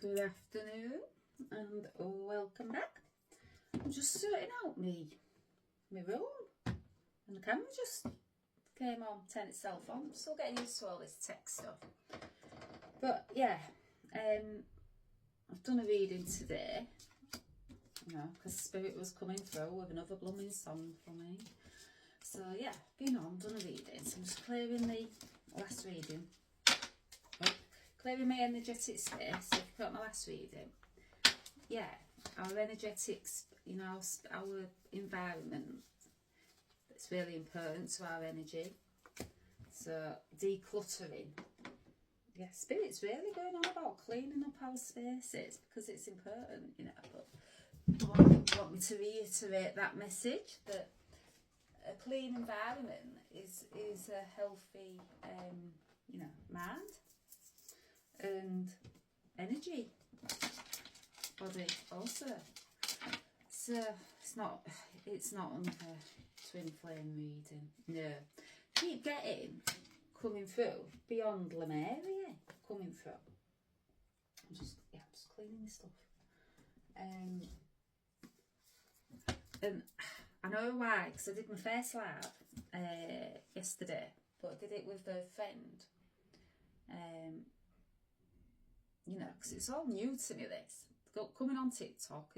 Good afternoon and welcome back. I'm just sorting out my room and the camera just came on, turned itself on. I'm still getting used to all this tech stuff. But yeah, I've done a reading today, you know, because Spirit was coming through with another blooming song for me. So yeah, been on, done a reading. So I'm just clearing the last reading. Clearing my energetic space. If you got my last reading, yeah, our energetics, you know, our environment, it's really important to our energy. So decluttering, yeah, Spirit's really going on about cleaning up our spaces because it's important, you know. But I want me to reiterate that message that a clean environment is a healthy, you know, mind and energy body also. So it's not on the twin flame reading. No, keep getting coming through beyond Lemuria coming through. I'm just cleaning this stuff. And I know why, because I did my first live yesterday, but I did it with a friend. You know, because it's all new to me, this. Coming on TikTok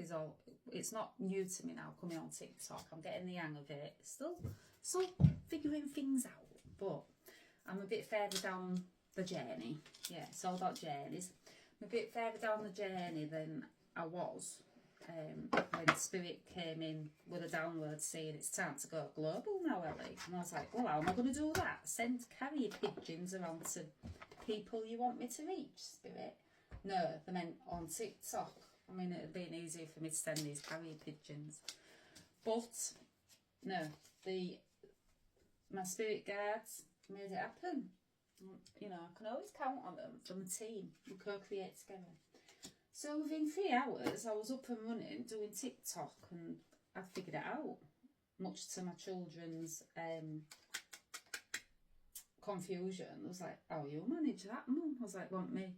it's not new to me now, coming on TikTok. I'm getting the hang of it. Still figuring things out, but I'm a bit further down the journey. Yeah, it's all about journeys. I'm a bit further down the journey than I was when Spirit came in with a download saying it's time to go global now, Ellie. And I was like, well, how am I going to do that? Send carrier pigeons around to people you want me to reach, Spirit? No, they meant on TikTok. I mean, it'd been easier for me to send these carrier pigeons. But, no, my spirit guides made it happen. You know, I can always count on them from a team. We co-create together. So within 3 hours, I was up and running, doing TikTok, and I figured it out. Much to my children's confusion. I was like, oh, you manage that, Mum? I was like, want me?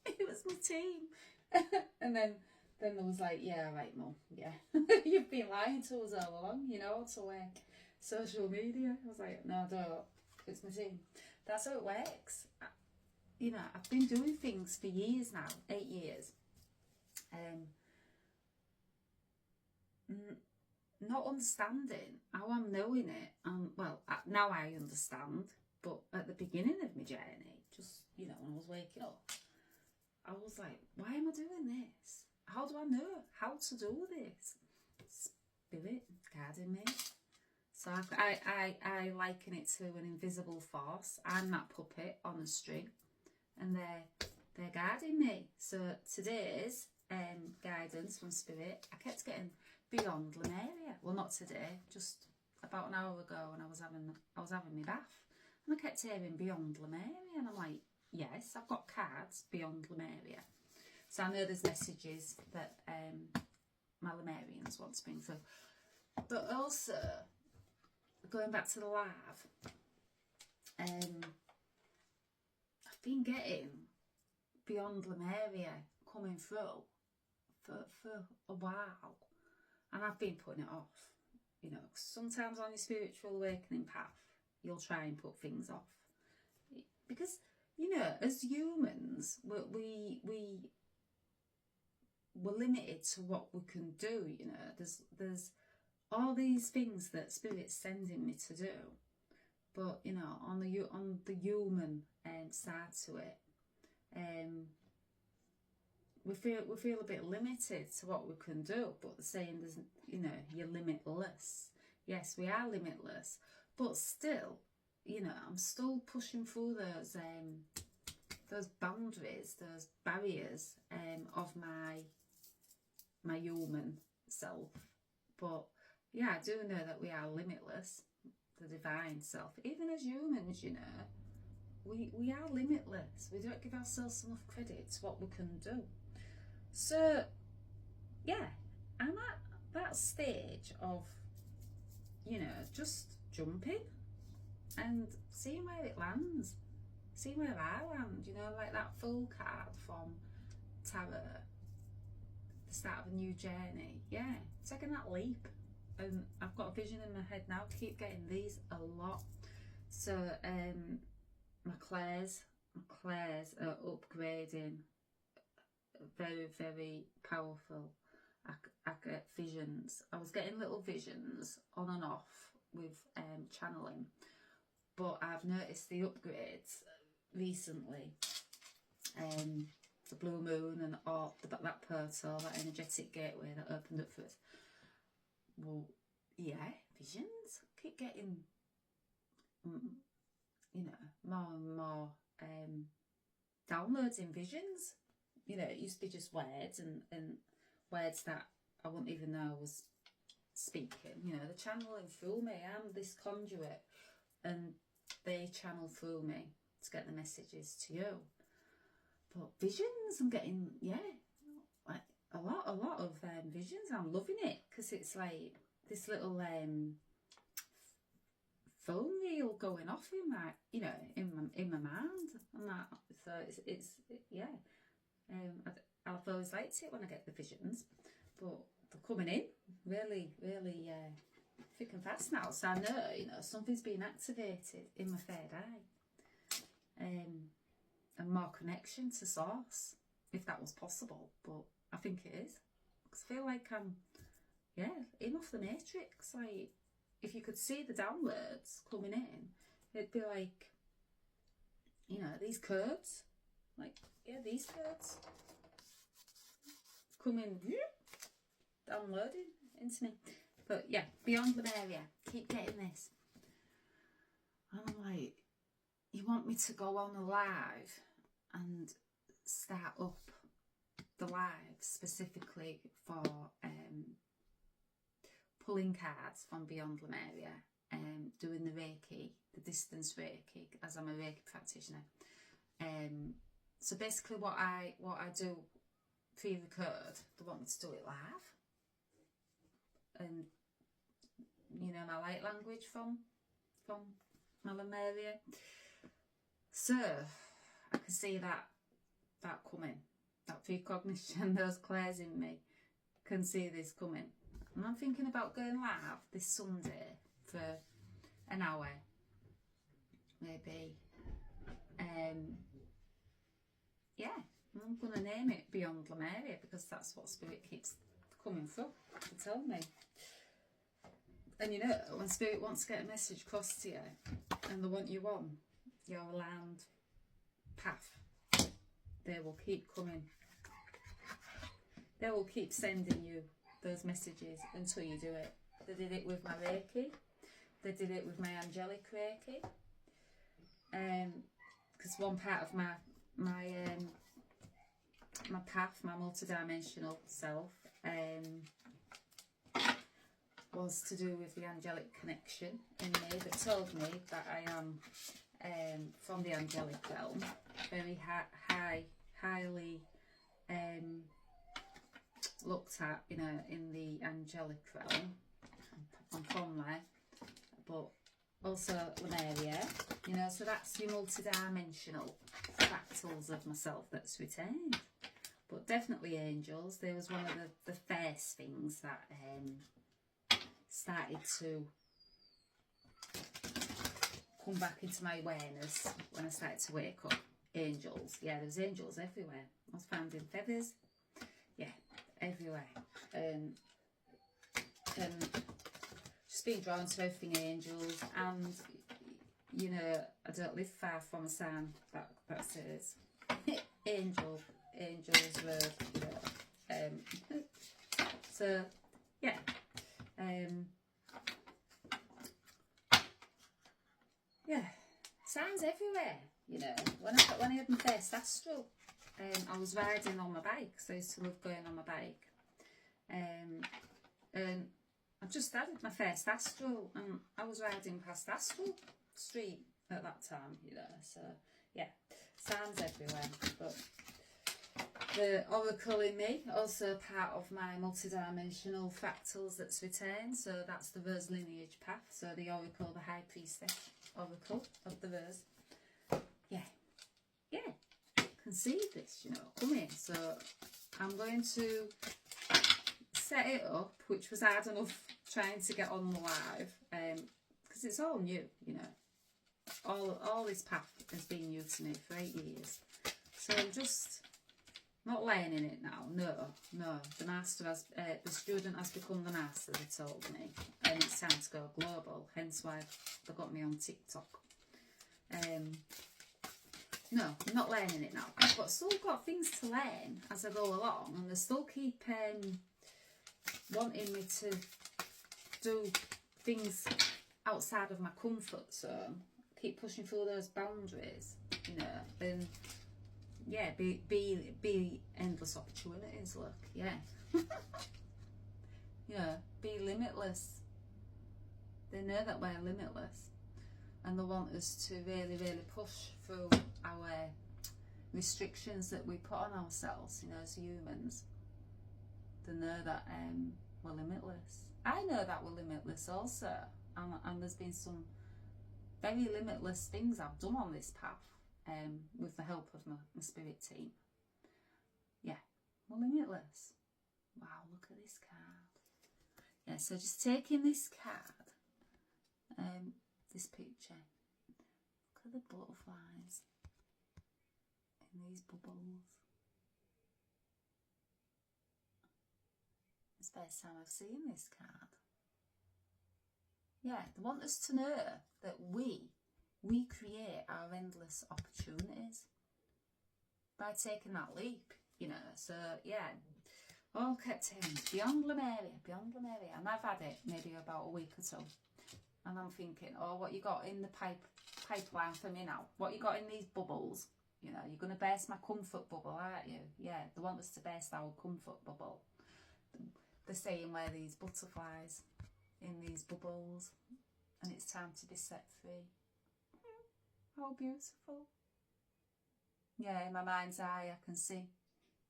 It was my team. And then there was like, yeah, right, Mum, yeah. You've been lying to us all along, you know, to work social media. I was like, no, I don't. It's my team. That's how it works. You know, I've been doing things for years now, 8 years. Not understanding how I'm knowing it. Well, now I understand, but at the beginning of my journey, just, you know, when I was waking up, I was like, why am I doing this? How do I know how to do this? Spirit guiding me. So I liken it to an invisible force. I'm that puppet on a string, and they're guiding me. So today's guidance from Spirit, I kept getting beyond Lemuria. Well, not today, just about an hour ago when I was having my bath, and I kept hearing beyond Lemuria, and I'm like, yes, I've got cards beyond Lemuria. So I know there's messages that my Lemurians want to bring through. But also, going back to the live, I've been getting beyond Lemuria coming through for a while. And I've been putting it off. You know, sometimes on your spiritual awakening path, you'll try and put things off. Because, you know, as humans, we're limited to what we can do. You know, there's all these things that Spirit's sending me to do, but you know, on the human side to it, we feel a bit limited to what we can do. But the saying, there's, you know, you're limitless. Yes, we are limitless, but still, you know, I'm still pushing through those boundaries, those barriers of my human self. But yeah, I do know that we are limitless, the divine self. Even as humans, you know, we are limitless. We don't give ourselves enough credit to what we can do. So yeah, I'm at that stage of, you know, just jumping and seeing where it lands, seeing where I land, you know, like that full card from tarot, the start of a new journey. Yeah, taking that leap. And I've got a vision in my head now. Keep getting these a lot. So my clairs are upgrading. Very, very powerful. I get visions. I was getting little visions on and off with channeling, but I've noticed the upgrades recently. The blue moon and all that portal, that energetic gateway that opened up for us. Well, yeah, visions. Keep getting, you know, more and more downloads in visions. You know, it used to be just words and words that I wouldn't even know I was speaking. You know, they're channeling through me. I'm this conduit, and they channel through me to get the messages to you. But visions, I'm getting, yeah, like a lot of visions. I'm loving it because it's like this little phone reel going off in my, you know, in my mind, and that. So it's yeah. I've always liked it when I get the visions, but they're coming in really thick and fast now. So I know, you know, something's being activated in my third eye, and more connection to source, if that was possible. But I think it is, because I feel like I'm, yeah, in off the matrix. Like, if you could see the downloads coming in, it'd be like, you know, these codes, like, yeah, these codes coming, downloading into me. But yeah, beyond Lemuria, keep getting this. And I'm like, you want me to go on a live and start up the live specifically for pulling cards from beyond Lemuria, doing the Reiki, the distance Reiki, as I'm a Reiki practitioner. So basically what I do for the code, they want me to do it live. And, you know, my light language from my Lemuria. So I can see that coming, that precognition, those clairs in me can see this coming. And I'm thinking about going live this Sunday for an hour, maybe. Yeah, I'm going to name it Beyond Lemuria, because that's what Spirit keeps coming through to tell me. And you know, when Spirit wants to get a message across to you and they want you on your land path, they will keep coming. They will keep sending you those messages until you do it. They did it with my Reiki. They did it with my angelic Reiki. Because one part of my path, my multidimensional self, was to do with the angelic connection in me that told me that I am from the angelic realm, very highly looked at, you know, in the angelic realm. I'm from there, but also Lemuria, you know, so that's your multidimensional fractals of myself that's retained. But definitely angels. There was one of the first things that started to come back into my awareness when I started to wake up. Angels. Yeah, there's angels everywhere. I was found in feathers. Yeah, everywhere. And just being drawn to everything angels. And, you know, I don't live far from a sign that says angels road, you know. So yeah, yeah, signs everywhere, you know. When I had my first astral, I was riding on my bike, so I used to love going on my bike, and I just added my first astral, and I was riding past Astral Street at that time, you know. So yeah, signs everywhere. But the oracle in me, also part of my multidimensional fractals that's retained. So that's the Rose lineage path. So the oracle, the high priestess oracle of the Rose. Yeah, yeah, can conceive this, you know, coming. So I'm going to set it up, which was hard enough trying to get on the live, because it's all new, you know. All this path has been new to me for 8 years. So I'm just not learning it now. No. The master has, the student has become the master, they told me, and it's time to go global. Hence why they got me on TikTok. No, I'm not learning it now, but still got things to learn as I go along, and they still keep wanting me to do things outside of my comfort zone. Keep pushing through those boundaries, you know, and yeah, be endless opportunities. Look, yeah, yeah, be limitless. They know that we're limitless, and they want us to really push through our restrictions that we put on ourselves, you know, as humans. They know that we're limitless. I know that we're limitless also, and there's been some very limitless things I've done on this path, with the help of my spirit team. Yeah, we're limitless. Wow, look at this card. Yeah, so just taking this card, this picture. Look at the butterflies in these bubbles. It's the first time I've seen this card. Yeah, they want us to know that we create our endless opportunities by taking that leap, you know. So yeah, all kept saying beyond Lemuria, and I've had it maybe about a week or so, and I'm thinking, oh, what you got in the pipeline for me now? What you got in these bubbles? You know, you're going to burst my comfort bubble, aren't you? Yeah, they want us to burst our comfort bubble. They're saying we're these butterflies in these bubbles, and it's time to be set free. How beautiful. Yeah, in my mind's eye I can see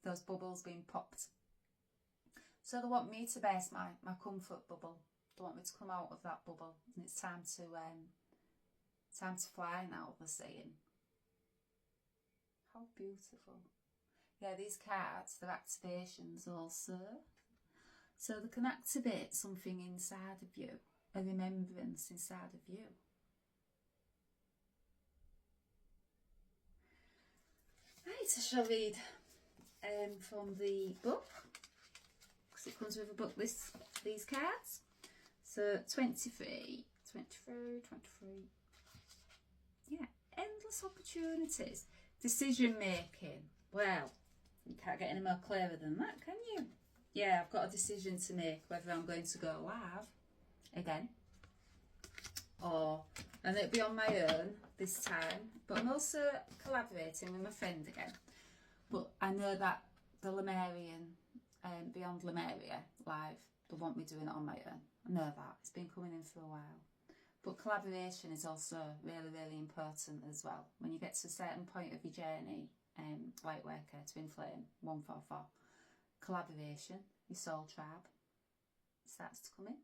those bubbles being popped. So they want me to burst my comfort bubble. They want me to come out of that bubble, and it's time to fly now, they're saying. How beautiful. Yeah, these cards, they're activations also. So they can activate something inside of you, a remembrance inside of you. Right, I shall read from the book, because it comes with a book, these cards. So 23. Yeah, endless opportunities. Decision making. Well, you can't get any more clearer than that, can you? Yeah, I've got a decision to make whether I'm going to go live again, and it'll be on my own this time, but I'm also collaborating with my friend again. But I know that the Lemurian, Beyond Lemuria live, they want me doing it on my own. I know that, it's been coming in for a while. But collaboration is also really important as well. When you get to a certain point of your journey, light worker, twin flame, 144, collaboration, your soul tribe starts to come in.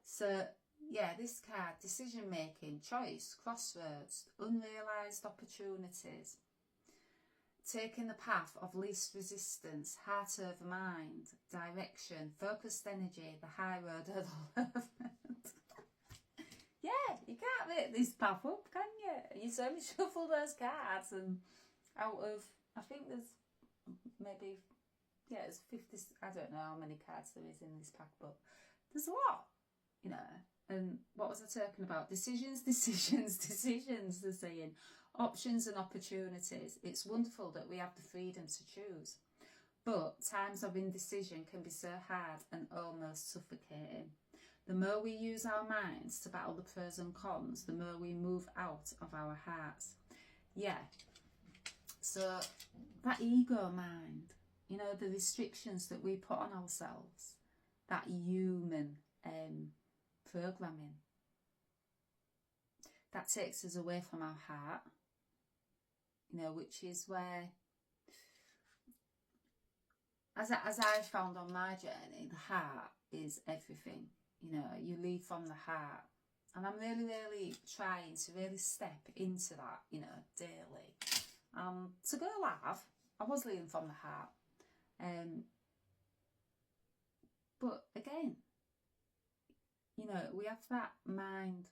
So yeah, this card, decision making, choice, crossroads, unrealised opportunities, taking the path of least resistance, heart over mind, direction, focused energy, the high road of the movement. Yeah, you can't make this path up, can you? You only shuffle those cards, and out of, I think there's maybe, yeah, it's 50, I don't know how many cards there is in this pack, but there's a lot, you know. And what was I talking about? Decisions, they're saying. Options and opportunities. It's wonderful that we have the freedom to choose. But times of indecision can be so hard and almost suffocating. The more we use our minds to battle the pros and cons, the more we move out of our hearts. Yeah. So that ego mind, you know, the restrictions that we put on ourselves, that human programming, that takes us away from our heart, you know, which is where, as I found on my journey, the heart is everything. You know, you lead from the heart, and I'm really trying to really step into that, you know, daily. To go live, I was leading from the heart. But again, you know, we have that mind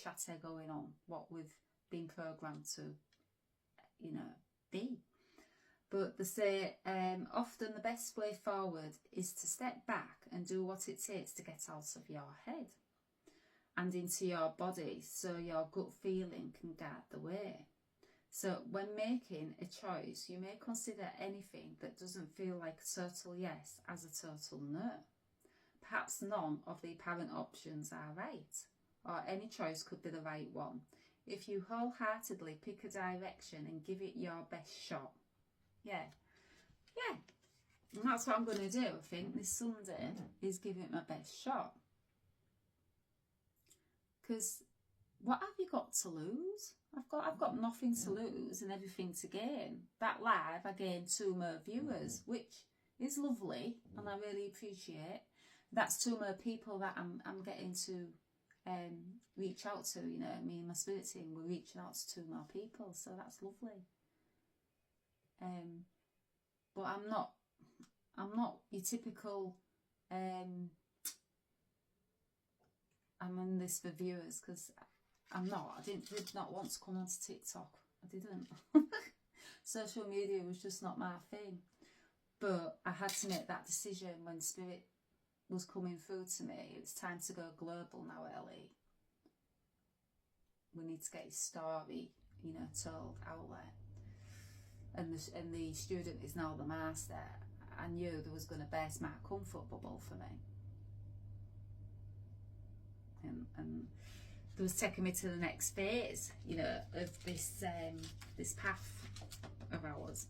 chatter going on, what we've been programmed to, you know, be. But they say often the best way forward is to step back and do what it takes to get out of your head and into your body, so your gut feeling can guide the way. So when making a choice, you may consider anything that doesn't feel like a total yes as a total no. Perhaps none of the apparent options are right, or any choice could be the right one, if you wholeheartedly pick a direction and give it your best shot. Yeah. And that's what I'm going to do, I think, this Sunday, is give it my best shot. Because what have you got to lose? I've got nothing to lose and everything to gain. That live, I gained 2 more viewers, which is lovely, and I really appreciate. That's 2 more people that I'm getting to reach out to. You know, me and my spirit team, we're reaching out to 2 more people, so that's lovely. But I'm not your typical. I'm in this for viewers, because I'm not. I did not want to come onto TikTok. I didn't. Social media was just not my thing. But I had to make that decision when Spirit was coming through to me. It's time to go global now, Ellie. We need to get his story, you know, told out there. And the student is now the master. I knew there was going to burst my comfort bubble for me. And it was taking me to the next phase, you know, of this this path of ours.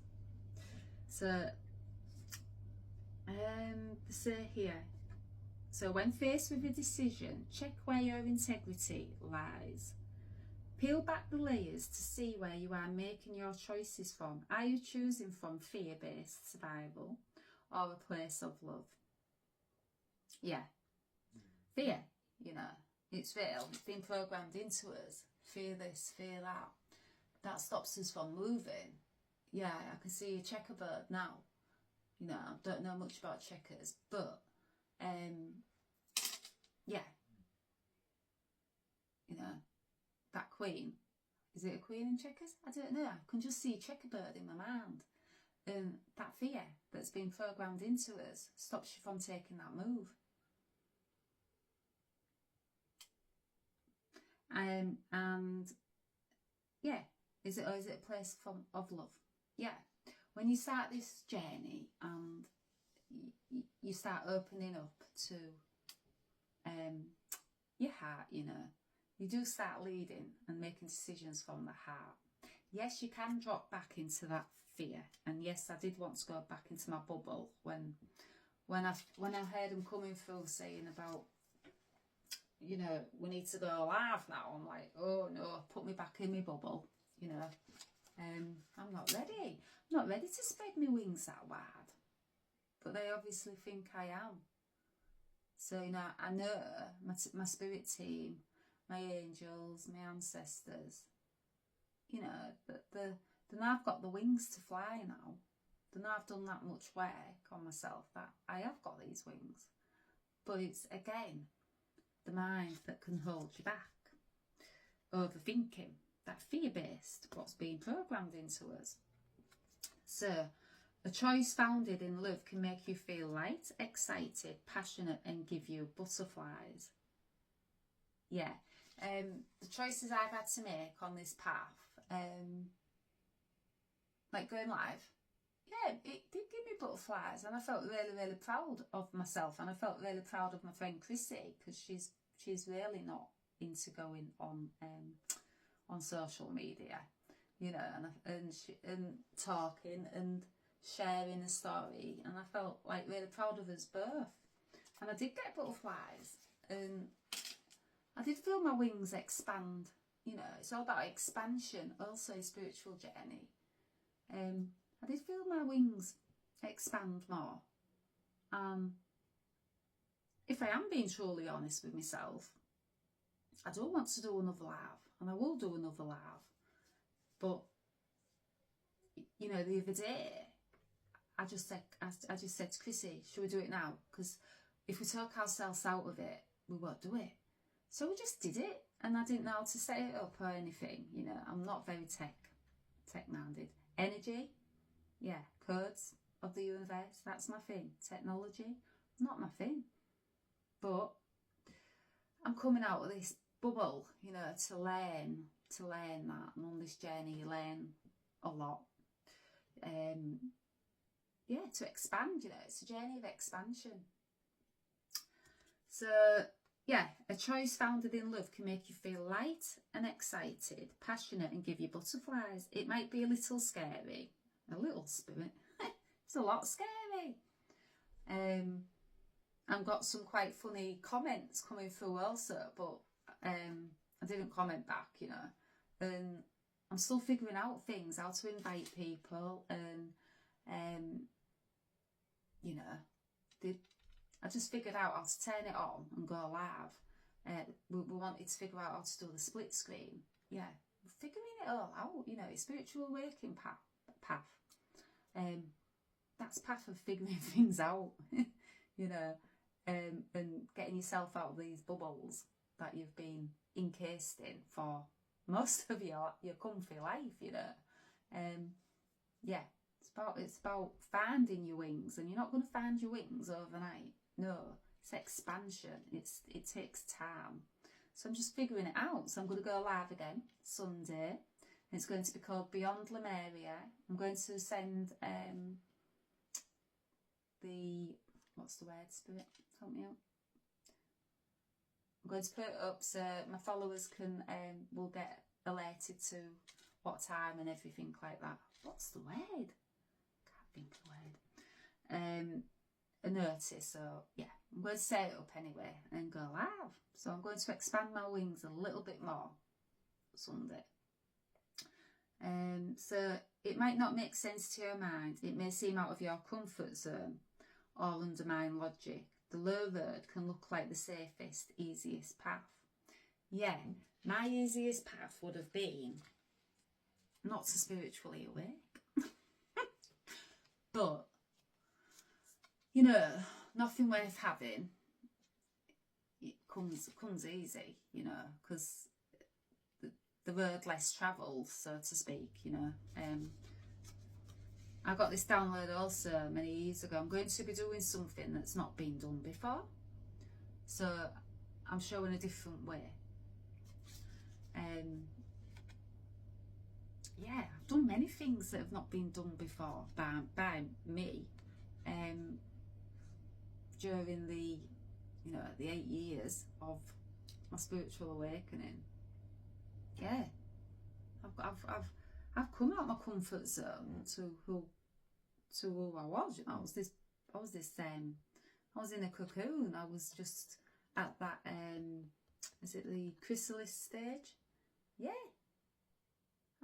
So, say here. So when faced with a decision, check where your integrity lies. Peel back the layers to see where you are making your choices from. Are you choosing from fear-based survival or a place of love? Yeah. Fear, you know, it's real. It's been programmed into us. Fear this, fear that. That stops us from moving. Yeah, I can see a checkerbird now. You know, I don't know much about checkers, but yeah, you know, that queen, is it a queen in checkers? I don't know. I can just see a checkerbird in my mind. And that fear that's been programmed into us stops you from taking that move. And yeah, is it a place of love? Yeah. When you start this journey and you start opening up to your heart, you know, you do start leading and making decisions from the heart. Yes, you can drop back into that fear, and yes, I did want to go back into my bubble when I heard them coming through saying about, you know, we need to go live now. I'm like, oh no, put me back in my bubble, you know. I'm not ready. I'm not ready to spread my wings that wide. But they obviously think I am. So, you know, I know my spirit team, my angels, my ancestors, you know, that then I've got the wings to fly now. Then I've done that much work on myself that I have got these wings. But it's, again, the mind that can hold you back. Overthinking, that fear-based, what's being programmed into us. So, a choice founded in love can make you feel light, excited, passionate, and give you butterflies. Yeah. The choices I've had to make on this path, like going live, yeah, it did give me butterflies, and I felt really, really proud of myself, and I felt really proud of my friend Chrissy, because she's really not into going on social media, you know, and talking and sharing a story, and I felt like really proud of us both, and I did get butterflies, and I did feel my wings expand. You know, it's all about expansion, also a spiritual journey. I did feel my wings expand more. If I am being truly honest with myself, I don't want to do another live, and I will do another live, but you know, the other day, I just said to Chrissy, should we do it now? Because if we talk ourselves out of it, we won't do it. So we just did it, and I didn't know how to set it up or anything. You know, I'm not very tech minded. Energy, yeah, codes of the universe, that's my thing. Technology, not my thing. But I'm coming out of this bubble, you know, to learn that. And on this journey, you learn a lot. Yeah, to expand, you know, it's a journey of expansion. So, yeah, a choice founded in love can make you feel light and excited, passionate, and give you butterflies. It might be a little scary, a little spirit. It's a lot scary. I've got some quite funny comments coming through also, but I didn't comment back, you know. And I'm still figuring out things, how to invite people, and you know, I just figured out how to turn it on and go live. We wanted to figure out how to do the split screen. Yeah, we're figuring it all out, you know, it's spiritual awakening path. That's path of figuring things out, you know, and getting yourself out of these bubbles that you've been encased in for most of your comfy life, you know. Yeah, it's about finding your wings, and you're not going to find your wings overnight. No, it's expansion. It takes time. So I'm just figuring it out. So I'm going to go live again Sunday. It's going to be called Beyond Lemuria. I'm going to send what's the word, Spirit? Help me out. I'm going to put it up so my followers will get alerted to what time and everything like that. What's the word? Can't think of the word. A notice. So yeah, I'm going to set it up anyway and go live. So I'm going to expand my wings a little bit more Sunday. So it might not make sense to your mind. It may seem out of your comfort zone or undermine logic. The low road can look like the safest, easiest path. Yeah, my easiest path would have been not to spiritually awake. But, you know, nothing worth having, it comes easy, you know, because the road less travelled, so to speak, you know. I got this download also many years ago. I'm going to be doing something that's not been done before. So I'm showing a different way. Yeah, I've done many things that have not been done before by me. During the 8 years of my spiritual awakening. Yeah, I've come out of my comfort zone to who I was. You know, I was in a cocoon. I was just at that is it the chrysalis stage? Yeah,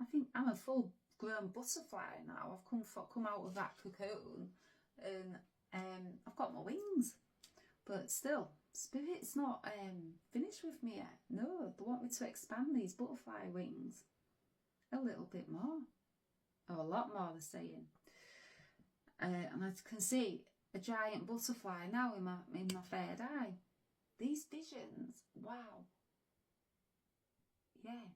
I think I'm a full grown butterfly now. I've come out of that cocoon, and I've got my wings. But still, Spirit's not finished with me yet. No, they want me to expand these butterfly wings a little bit more. Or a lot more, they're saying. And I can see a giant butterfly now in my third eye. These visions, wow. Yeah.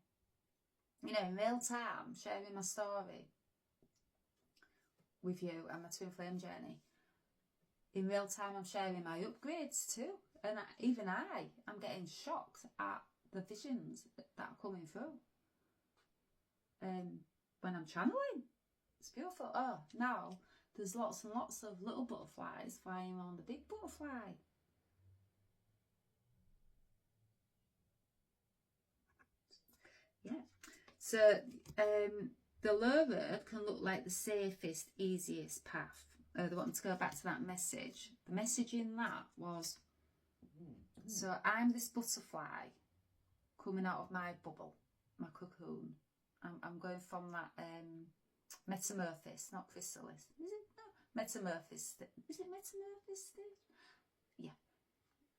You know, in real time, sharing my story with you and my twin flame journey. In real time, I'm sharing my upgrades too. And even I'm getting shocked at the visions that are coming through. When I'm channeling. It's beautiful. Oh, now there's lots and lots of little butterflies flying around the big butterfly. Yeah. So the low road can look like the safest, easiest path. They want to go back to that message. The message in that was, so I'm this butterfly coming out of my bubble, my cocoon. I'm going from that metamorphosis, not chrysalis. Is it? No, metamorphosis. Is it metamorphosis stage? Yeah.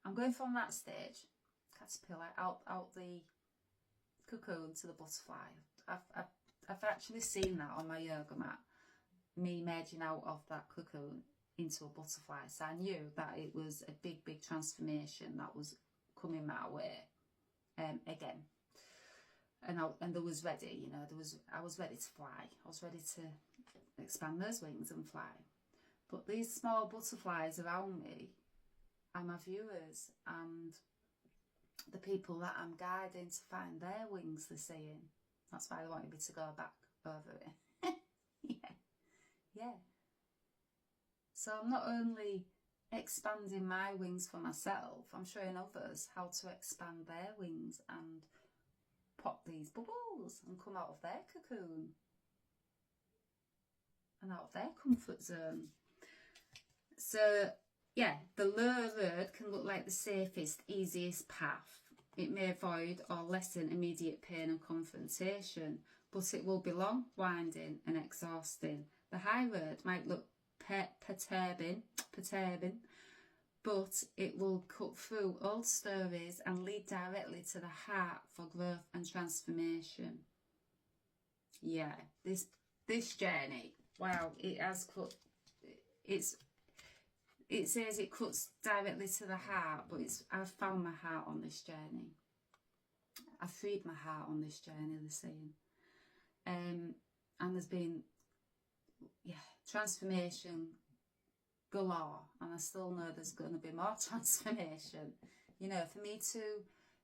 I'm going from that stage, caterpillar, out the cocoon to the butterfly. I've actually seen that on my yoga mat. me merging out of that cocoon into a butterfly. So I knew that it was a big, big transformation that was coming my way again. And there was ready, you know, I was ready to fly. I was ready to expand those wings and fly. But these small butterflies around me are my viewers and the people that I'm guiding to find their wings, they're saying. That's why they wanted me to go back over it. Yeah. So I'm not only expanding my wings for myself, I'm showing others how to expand their wings and pop these bubbles and come out of their cocoon and out of their comfort zone. So yeah, the low road can look like the safest, easiest path. It may avoid or lessen immediate pain and confrontation, but it will be long, winding and exhausting. The high road might look perturbing, but it will cut through old stories and lead directly to the heart for growth and transformation. Yeah, this journey, wow, it has cut, it says it cuts directly to the heart, but I've found my heart on this journey. I've freed my heart on this journey, they're saying. And there's been, yeah, transformation galore, and I still know there's going to be more transformation. You know, for me to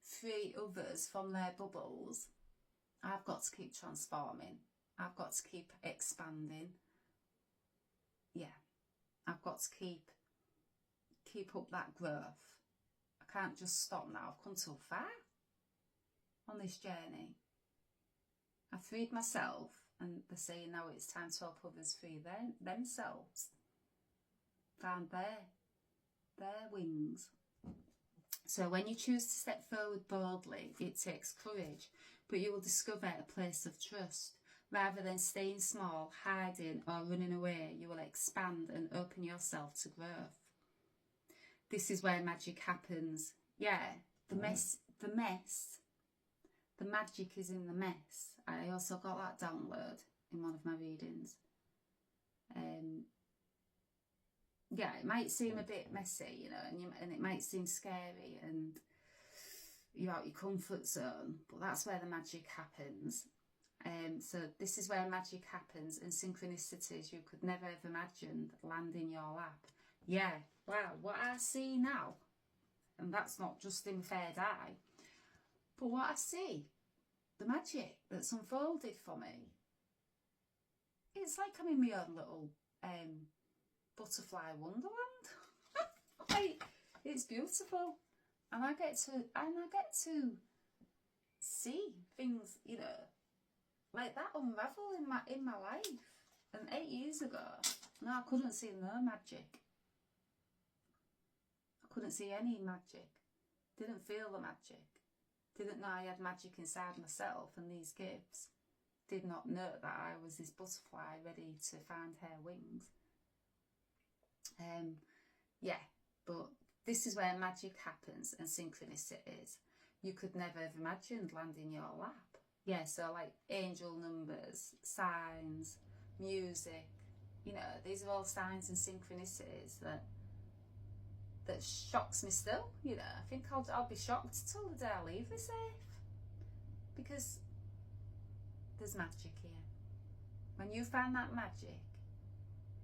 free others from their bubbles, I've got to keep transforming. I've got to keep expanding. Yeah, I've got to keep up that growth. I can't just stop now. I've come too far on this journey. I freed myself, and they're saying now it's time to help others free themselves. Find their wings. So when you choose to step forward boldly, it takes courage, but you will discover a place of trust. Rather than staying small, hiding or running away, you will expand and open yourself to growth. This is where magic happens. Yeah, the magic is in the mess. I also got that download in one of my readings. Yeah, it might seem a bit messy, you know, and it might seem scary and you're out your comfort zone, but that's where the magic happens. So this is where magic happens, and synchronicities you could never have imagined land in your lap. Yeah, wow, what I see now, and that's not just in third eye, but what I see, the magic that's unfolded for me, it's like I'm in my own little butterfly wonderland. Like, it's beautiful, and I get to see things, you know, like that unravel in my life. And 8 years ago, no, I couldn't see no magic. I couldn't see any magic. Didn't feel the magic. Didn't know I had magic inside myself and these gifts. Did not know that I was this butterfly ready to find her wings. Yeah, but this is where magic happens and synchronicities. You could never have imagined landing your lap. Yeah, so like angel numbers, signs, music, you know, these are all signs and synchronicities that shocks me still, you know. I think I'll be shocked till the day I leave this earth, because there's magic here. When you find that magic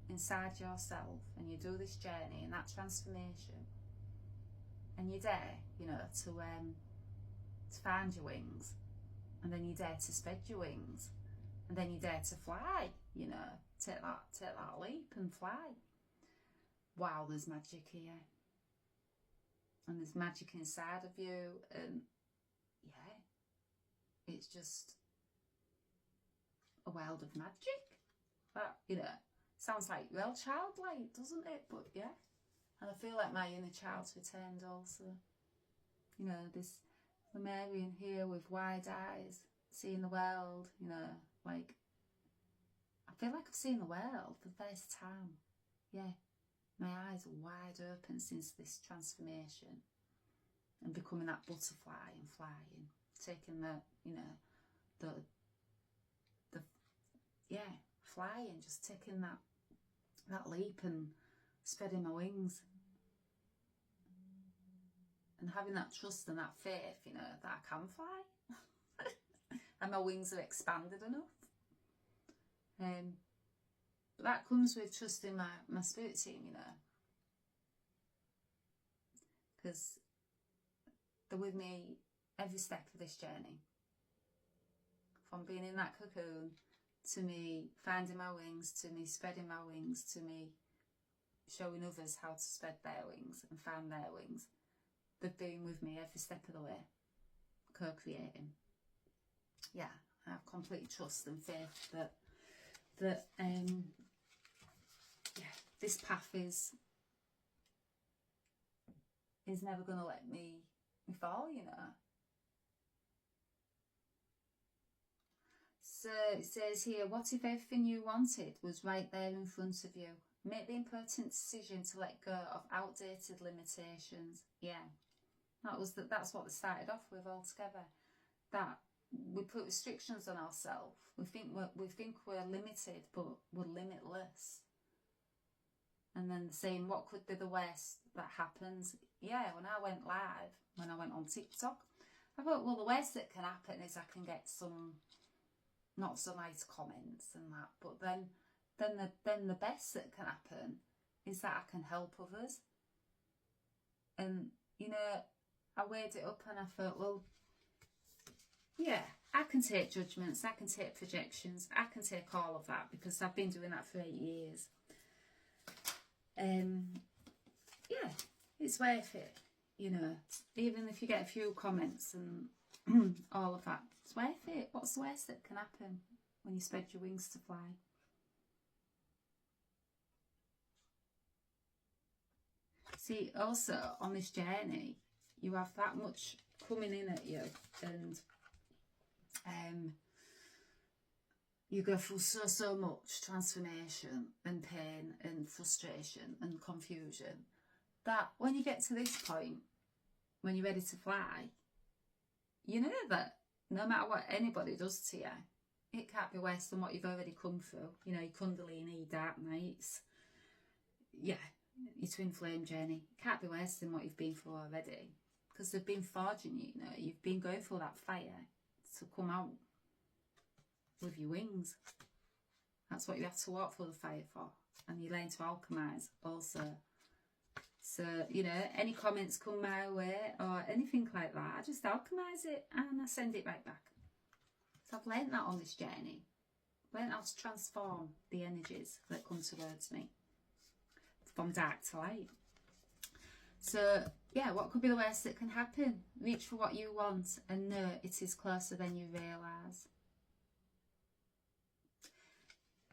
inside yourself and you do this journey and that transformation, and you dare, you know, to find your wings, and then you dare to spread your wings, and then you dare to fly, you know, take that leap and fly. Wow, there's magic here. And there's magic inside of you, and yeah, it's just a world of magic. That, you know, sounds like real childlike, doesn't it? But yeah, and I feel like my inner child's returned also. You know, this Lemurian here with wide eyes, seeing the world, you know, like, I feel like I've seen the world for the first time. Yeah, my eyes are wide open since this transformation and becoming that butterfly and flying, taking the, you know, the yeah, fly and just taking that leap and spreading my wings. And having that trust and that faith, you know, that I can fly. And my wings are expanded enough. But that comes with trusting my spirit team, you know. Because they're with me every step of this journey. From being in that cocoon, to me finding my wings, to me spreading my wings, to me showing others how to spread their wings and find their wings. They've been with me every step of the way, co-creating. Yeah, I have complete trust and faith that this path is never going to let me fall, you know. So it says here, what if everything you wanted was right there in front of you? Make the important decision to let go of outdated limitations. Yeah, that's what they started off with altogether. That we put restrictions on ourselves. We think we're limited, but we're limitless. And then saying, what could be the worst that happens? Yeah, when I went live, when I went on TikTok, I thought, well, the worst that can happen is I can get some not so nice comments and that. But then the best that can happen is that I can help others. And, you know, I weighed it up and I thought, well, yeah, I can take judgments, I can take projections, I can take all of that because I've been doing that for 8 years. Yeah, it's worth it, you know, even if you get a few comments and all of that, it's worth it. What's the worst that can happen when you spread your wings to fly? See, also on this journey, you have that much coming in at you, and you go through so much transformation and pain and frustration and confusion that when you get to this point, when you're ready to fly, you know that no matter what anybody does to you, it can't be worse than what you've already come through. You know, your Kundalini, dark nights, yeah, your twin flame journey, it can't be worse than what you've been through already, because they've been forging you, you know, you've been going through that fire to come out with your wings. That's what you have to walk through the fire for, and you learn to alchemize also. So, you know, any comments come my way or anything like that, I just alchemize it and I send it right back. So I've learned that on this journey. I've learned how to transform the energies that come towards me from dark to light. So, yeah, what could be the worst that can happen? Reach for what you want and know it is closer than you realise.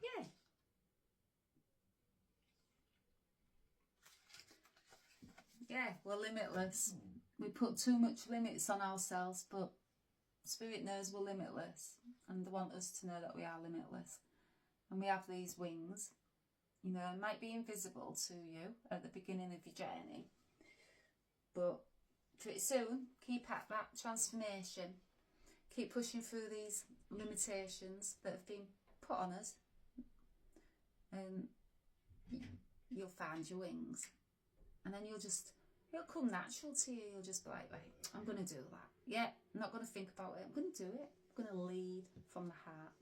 Yeah. Yeah, we're limitless. We put too much limits on ourselves, but Spirit knows we're limitless, and they want us to know that we are limitless. And we have these wings, you know, it might be invisible to you at the beginning of your journey, but pretty soon, keep at that transformation, keep pushing through these limitations that have been put on us, and you'll find your wings. And then it'll come natural to you. You'll just be like, right, I'm going to do that. Yeah, I'm not going to think about it. I'm going to do it. I'm going to lead from the heart.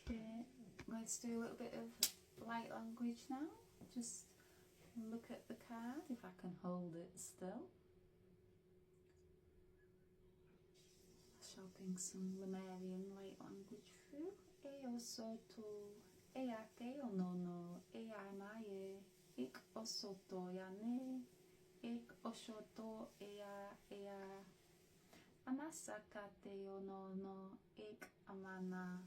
Okay, let's do a little bit of light language now. Just look at the card, if I can hold it still. I shall bring some Lemurian light language through. Eo soto, ea keo nono, ea mae, ik osoto yane, ik oshoto ea, amasaka teo nono, ik amana.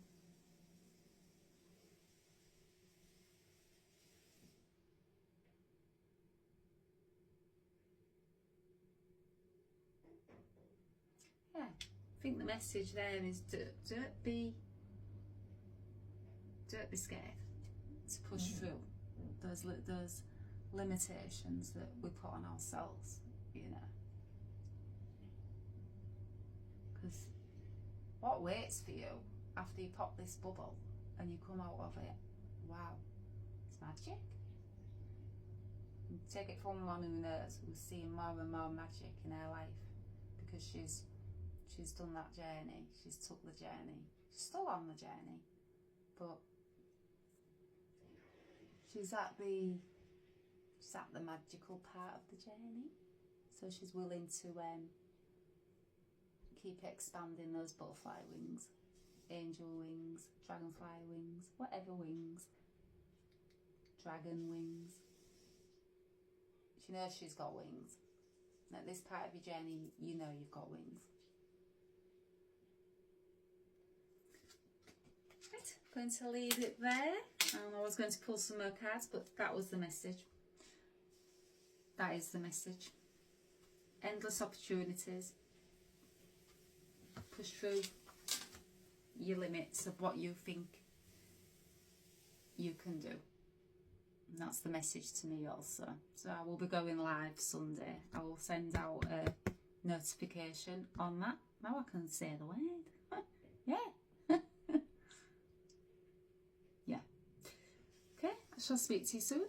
Yeah, I think the message there is don't be scared to push through those limitations that we put on ourselves, you know. what waits for you after you pop this bubble and you come out of it. Wow, it's magic. And take it from one who knows, who's seeing more and more magic in her life, because she's done that journey, she's took the journey, she's still on the journey, but she's at the magical part of the journey, so she's willing to keep expanding those butterfly wings, angel wings, dragonfly wings, whatever wings, dragon wings. She knows she's got wings. And at this part of your journey, you know you've got wings. Right, I'm going to leave it there. I was going to pull some more cards, but that was the message. That is the message. Endless opportunities. Push through your limits of what you think you can do. And that's the message to me also. So I will be going live Sunday. I will send out a notification on that. Now I can say the word. Yeah. Yeah. Okay, I shall speak to you soon.